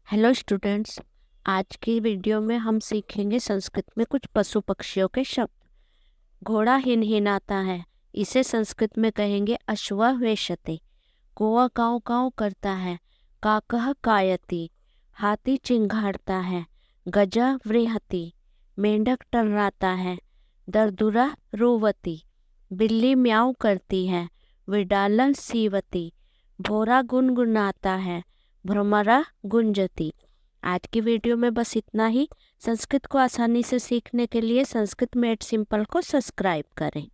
Hello students. आज की video में हम सीखेंगे संस्कृत में कुछ पशु पक्षियों के शब्द। घोड़ा हिनहिनाता है, इसे संस्कृत में कहेंगे अश्व वेशते। कौवा काव काव करता है, काकः कायति। हाथी चिंघाड़ता है, गजा व्रिहति। मेंढक टर्राता है, दरदुरा रोवति। बिल्ली म्याऊं करती है, विडालन सीवती। भौरा गुनगुनाता है, भ्रमरा गुंजती। आज की वीडियो में बस इतना ही। संस्कृत को आसानी से सीखने के लिए संस्कृत मेड सिंपल को सब्सक्राइब करें।